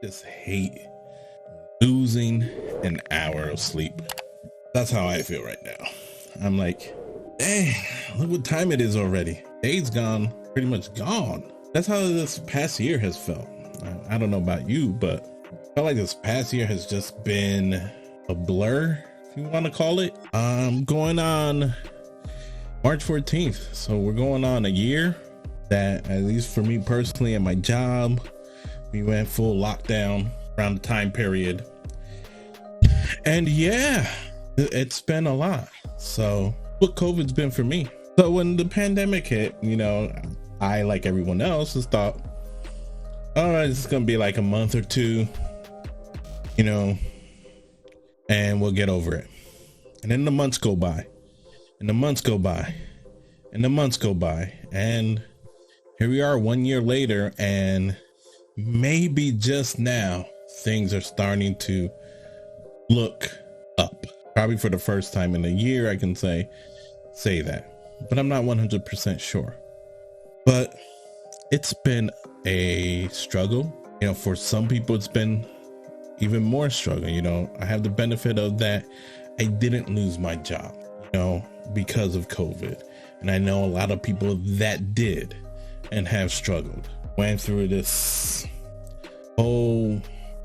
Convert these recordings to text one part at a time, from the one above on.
just hate losing an hour of sleep. That's how I feel right now. I'm like, dang, look what time it is already. Day's gone, pretty much gone. That's how this past year has felt. I don't know about you, but I feel like this past year has just been a blur, if you want to call it. Going on March 14th. So we're going on a year that, at least for me personally and my job, we went full lockdown around the time period. And yeah, it's been a lot. So what COVID's been for me. So when the pandemic hit, you know, I, like everyone else, just thought, all right, it's gonna be like a month or two, you know, and we'll get over it. And then the months go by, and the months go by, and the months go by, and here we are 1 year later, and maybe just now things are starting to look up. Probably for the first time in a year I can say that, but I'm not 100% sure. But it's been a struggle. You know, for some people it's been even more struggle. You know, I have the benefit of that I didn't lose my job, you know, because of COVID. And I know a lot of people that did and have struggled. Went through this whole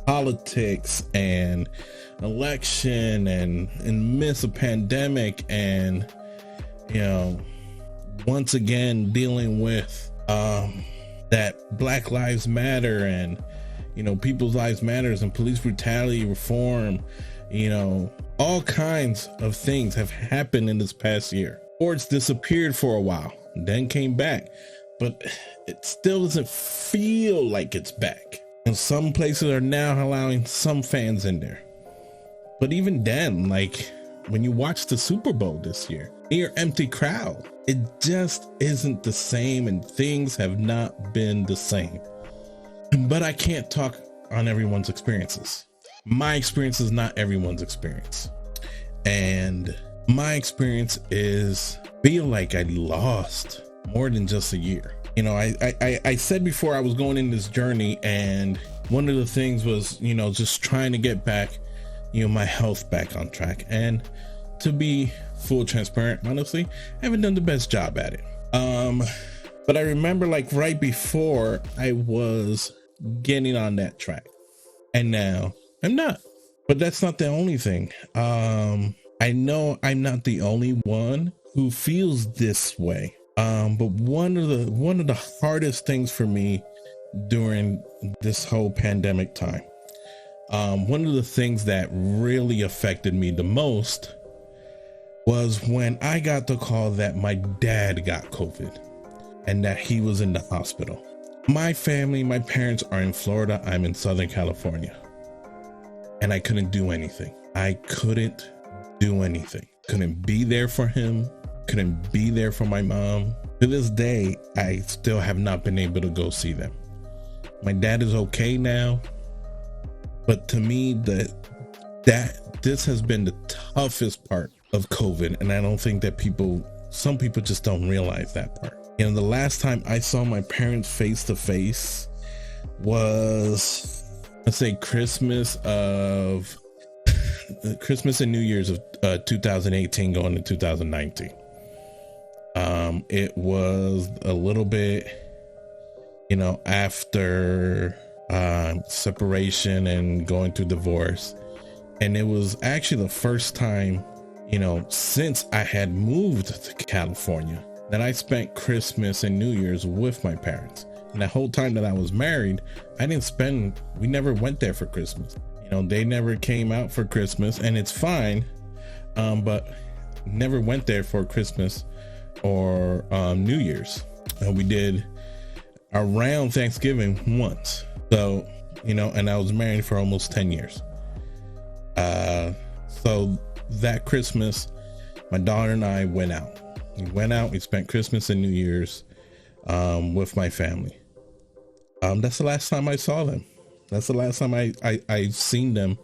politics and election and miss a pandemic, and, you know, once again dealing with that Black Lives Matter and, you know, people's lives matters and police brutality reform. You know, all kinds of things have happened in this past year. Sports disappeared for a while, then came back, but it still doesn't feel like it's back. And some places are now allowing some fans in there. But even then, like when you watch the Super Bowl this year, near empty crowd, it just isn't the same, and things have not been the same. But I can't talk on everyone's experiences. My experience is not everyone's experience. And my experience is feel like I lost more than just a year. You know, I said before I was going in this journey, and one of the things was, you know, just trying to get back, you know, my health back on track. And to be full transparent, honestly, I haven't done the best job at it. But I remember, like, right before I was getting on that track, and now I'm not. But that's not the only thing. I know I'm not the only one who feels this way. But one of the hardest things for me during this whole pandemic time, one of the things that really affected me the most was when I got the call that my dad got COVID and that he was in the hospital. My family, my parents are in Florida. I'm in Southern California, and I couldn't do anything. I couldn't do anything. Couldn't be there for him. Couldn't be there for my mom. To this day, I still have not been able to go see them. My dad is okay now, but to me, this has been the toughest part of COVID, and I don't think that some people just don't realize that part. You know, the last time I saw my parents face to face was, let's say, Christmas and New Year's of 2018 going to 2019. It was a little bit, you know, after separation and going through divorce, and it was actually the first time, you know, since I had moved to California, that I spent Christmas and New Year's with my parents. And the whole time that I was married, we never went there for Christmas. You know, they never came out for Christmas, and it's fine, but never went there for Christmas or New Year's. We did around Thanksgiving once. So, you know, and I was married for almost 10 years. So that Christmas, my daughter and I went out. We spent Christmas and New Year's with my family. That's the last time I saw them. That's the last time I've seen them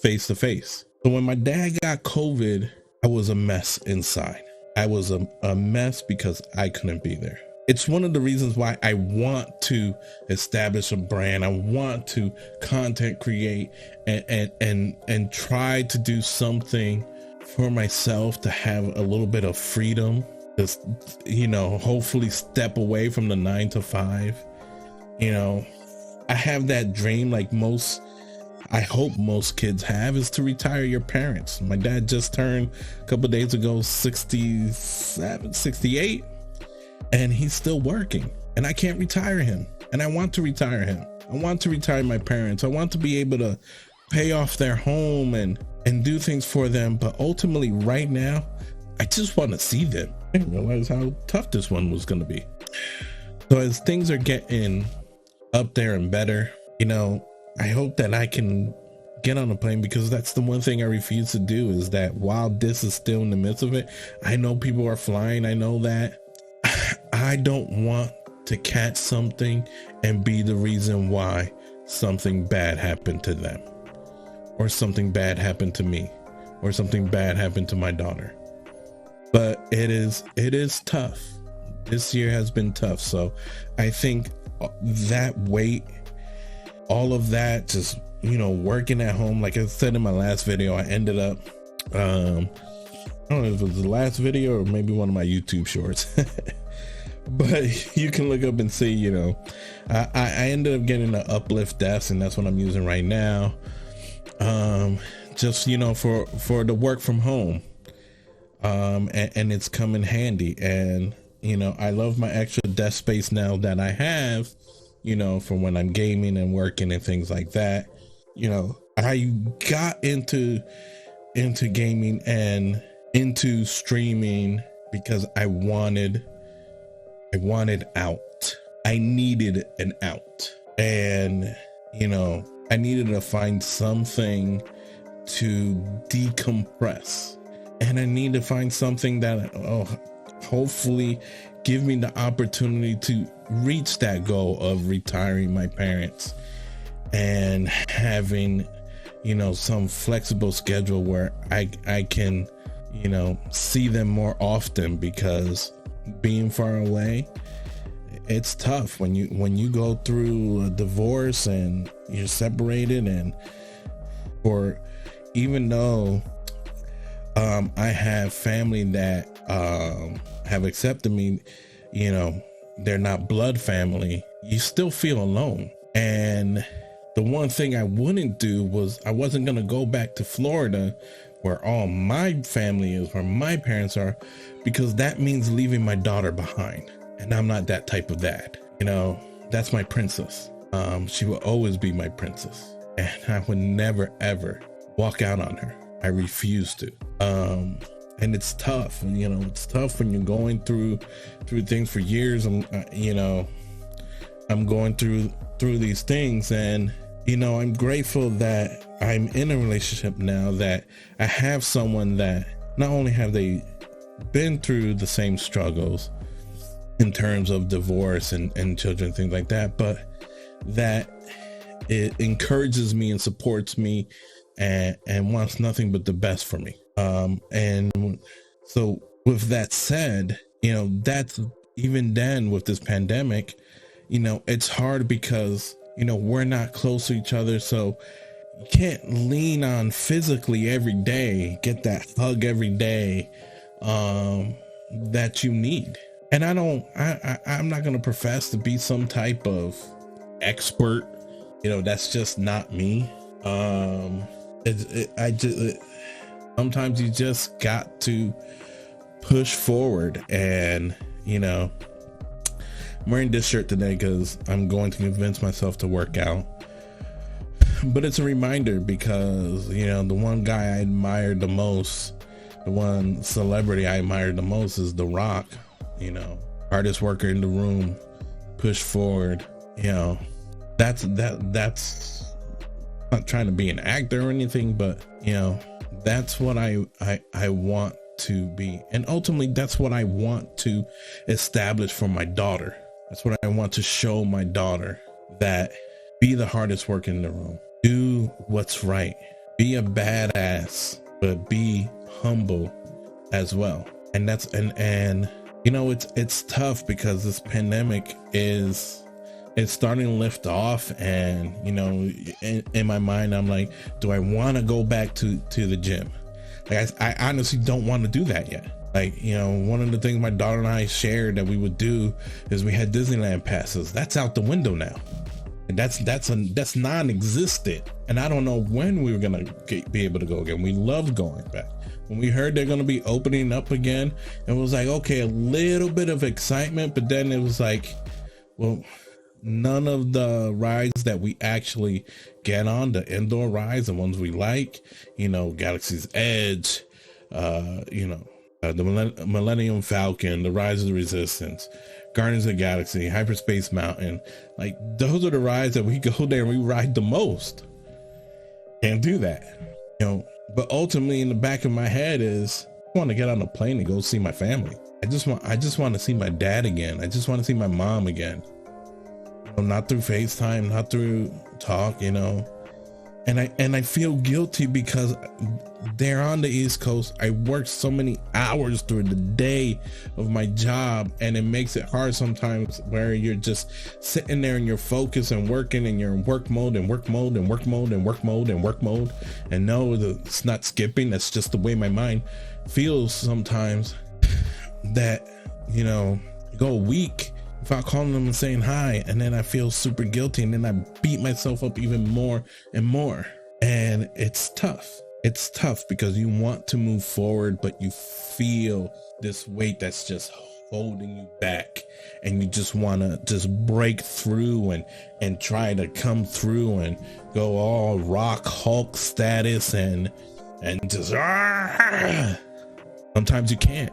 face to face. So when my dad got COVID, I was a mess inside. I was a mess because I couldn't be there. it's one of the reasons why I want to establish a brand. I want to content create and try to do something for myself to have a little bit of freedom. Just, hopefully step away from the 9 to 5. I have that dream like I hope most kids have, is to retire your parents. My dad just turned a couple of days ago 67, 68, and he's still working, and I can't retire him. And I want to retire him. I want to retire my parents. I want to be able to pay off their home and do things for them. But ultimately right now, I just want to see them. I didn't realize how tough this one was going to be. So as things are getting up there and better, I hope that I can get on a plane, because that's the one thing I refuse to do, is that while this is still in the midst of it, I know people are flying. I know that I don't want to catch something and be the reason why something bad happened to them, or something bad happened to me, or something bad happened to my daughter. But it is tough. This year has been tough. So I think that weight, all of that, just, working at home, like I said in my last video, I ended up, I don't know if it was the last video or maybe one of my YouTube shorts, but you can look up and see, I ended up getting an uplift desk, and that's what I'm using right now. Just, for the work from home. And it's come in handy, and, I love my extra desk space now that I have, for when I'm gaming and working and things like that. I got into gaming and into streaming because I wanted out. I needed an out, and, I needed to find something to decompress, and I need to find something that hopefully give me the opportunity to reach that goal of retiring my parents and having, some flexible schedule where I can, see them more often, because being far away, it's tough when you go through a divorce and you're separated, and even though I have family that have accepted me, they're not blood family, you still feel alone. And the one thing I wouldn't do was, I wasn't going to go back to Florida where all my family is, where my parents are, because that means leaving my daughter behind. And I'm not that type of dad. That's my princess. She will always be my princess. And I would never, ever walk out on her. I refuse to. And it's tough. It's tough when you're going through things for years. I'm going through these things, and, I'm grateful that I'm in a relationship now, that I have someone that not only have they been through the same struggles in terms of divorce and children, things like that, but that it encourages me and supports me and wants nothing but the best for me. And so with that said, that's, even then with this pandemic, it's hard because, we're not close to each other. So you can't lean on physically every day, get that hug every day, that you need. And I'm not going to profess to be some type of expert. That's just not me. Sometimes you just got to push forward, and, I'm wearing this shirt today because I'm going to convince myself to work out. But it's a reminder, because, the one guy I admired the most, the one celebrity I admired the most is The Rock. Hardest worker in the room, push forward. That's not trying to be an actor or anything, but, that's what I want to be. And ultimately, that's what I want to establish for my daughter. That's what I want to show my daughter, that be the hardest worker in the room. Do what's right. Be a badass, but be humble as well. And You know, it's tough because this pandemic is it's starting to lift off, and you know, in my mind I'm like, do I want to go back to the gym? Like I honestly don't want to do that yet. Like, you know, one of the things my daughter and I shared that we would do is we had Disneyland passes. That's out the window now. And that's non-existent. And I don't know when we were gonna be able to go again. We loved going back. When we heard they're gonna be opening up again, it was like, okay, a little bit of excitement, but then it was like, well, none of the rides that we actually get on, the indoor rides, the ones we like, you know, Galaxy's Edge, you know, the Millennium Falcon, the Rise of the Resistance, Guardians of the Galaxy, Hyperspace Mountain, like those are the rides that we go there and we ride the most. Can't do that, you know. But ultimately, in the back of my head is, I want to get on a plane and go see my family. I just want to see my dad again. I just want to see my mom again. You know, not through FaceTime, not through talk, you know. And I feel guilty because they're on the East Coast. I work so many hours during the day of my job, and it makes it hard sometimes where you're just sitting there and you're focused and working, and you're in work mode and work mode and work mode and work mode and work mode. And no, it's not skipping. That's just the way my mind feels sometimes, that, you know, go a week without calling them and saying hi, and then I feel super guilty, and then I beat myself up even more and more. And it's tough. It's tough because you want to move forward, but you feel this weight that's just holding you back, and you just want to just break through and try to come through and go all Rock Hulk status and just sometimes you can't.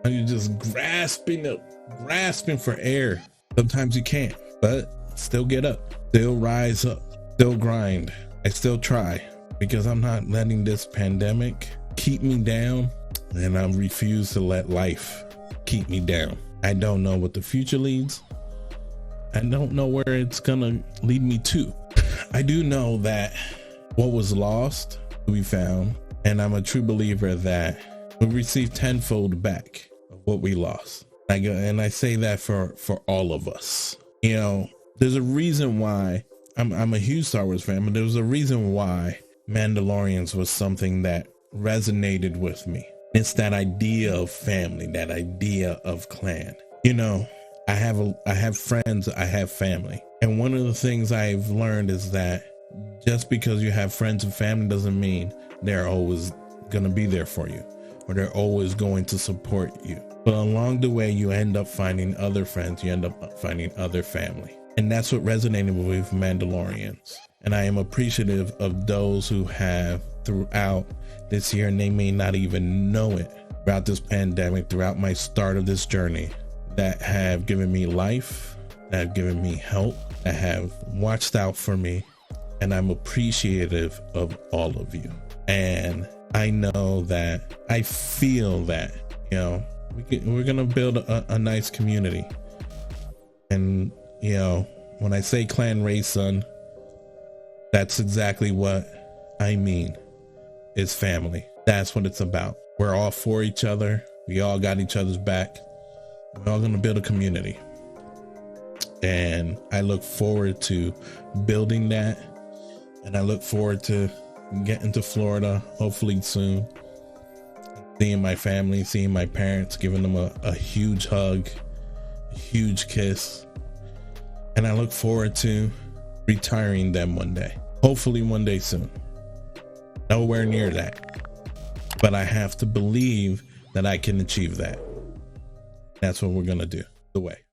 You're just grasping for air. Sometimes you can't, but still get up, still rise up, still grind. I still try, because I'm not letting this pandemic keep me down, and I refuse to let life keep me down. I don't know what the future leads. I don't know where it's gonna lead me to. I do know that what was lost will be found, and I'm a true believer that we'll receive tenfold back of what we lost. And I say that for all of us. You know, there's a reason why I'm a huge Star Wars fan, but there was a reason why Mandalorians was something that resonated with me. It's that idea of family, that idea of clan. You know, I have friends, I have family. And one of the things I've learned is that just because you have friends and family doesn't mean they're always going to be there for you, or they're always going to support you. But along the way, you end up finding other friends, you end up finding other family. And that's what resonated with Mandalorians. And I am appreciative of those who have throughout this year, and they may not even know it, throughout this pandemic, throughout my start of this journey, that have given me life, that have given me help, that have watched out for me. And I'm appreciative of all of you. And I know that, I feel that, you know, we're going to build a nice community. And, you know, when I say Clan Reyson, that's exactly what I mean, is family. That's what it's about. We're all for each other. We all got each other's back. We're all going to build a community. And I look forward to building that. And I look forward to getting to Florida, hopefully soon. Seeing my family, seeing my parents, giving them a huge hug, a huge kiss. And I look forward to retiring them one day. Hopefully one day soon. Nowhere near that. But I have to believe that I can achieve that. That's what we're going to do. The way.